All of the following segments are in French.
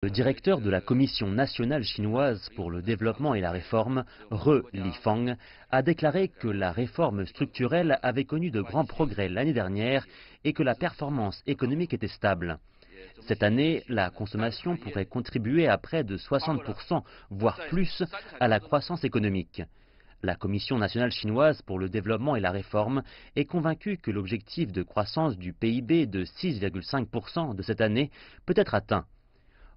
Le directeur de la Commission nationale chinoise pour le développement et la réforme, He Lifang, a déclaré que la réforme structurelle avait connu de grands progrès l'année dernière et que la performance économique était stable. Cette année, la consommation pourrait contribuer à près de 60%, voire plus, à la croissance économique. La Commission nationale chinoise pour le développement et la réforme est convaincue que l'objectif de croissance du PIB de 6,5% de cette année peut être atteint.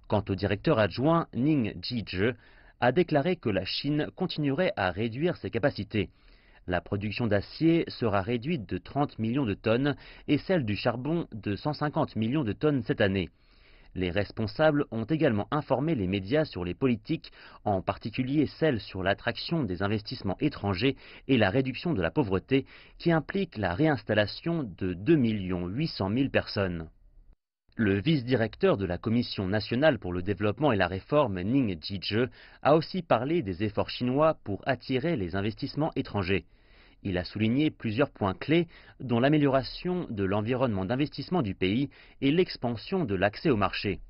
Quant au directeur adjoint Ning Jizhe, a déclaré que la Chine continuerait à réduire ses capacités. La production d'acier sera réduite de 30 millions de tonnes et celle du charbon de 150 millions de tonnes cette année. Les responsables ont également informé les médias sur les politiques, en particulier celles sur l'attraction des investissements étrangers et la réduction de la pauvreté, qui implique la réinstallation de 2 800 000 personnes. Le vice-directeur de la Commission nationale pour le développement et la réforme, Ning Jizhe, a aussi parlé des efforts chinois pour attirer les investissements étrangers. Il a souligné plusieurs points clés, dont l'amélioration de l'environnement d'investissement du pays et l'expansion de l'accès au marché.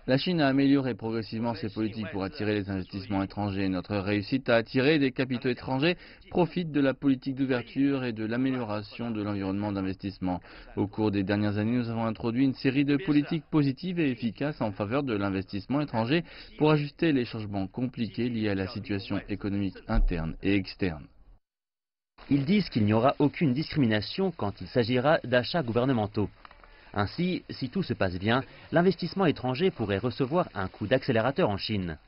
La Chine a amélioré progressivement ses politiques pour attirer les investissements étrangers. Notre réussite à attirer des capitaux étrangers profite de la politique d'ouverture et de l'amélioration de l'environnement d'investissement. Au cours des dernières années, nous avons introduit une série de politiques positives et efficaces en faveur de l'investissement étranger pour ajuster les changements compliqués liés à la situation économique interne et externe. Ils disent qu'il n'y aura aucune discrimination quand il s'agira d'achats gouvernementaux. Ainsi, si tout se passe bien, l'investissement étranger pourrait recevoir un coup d'accélérateur en Chine.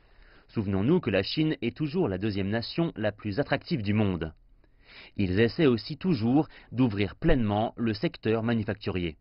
Souvenons-nous que la Chine est toujours la deuxième nation la plus attractive du monde. Ils essaient aussi toujours d'ouvrir pleinement le secteur manufacturier.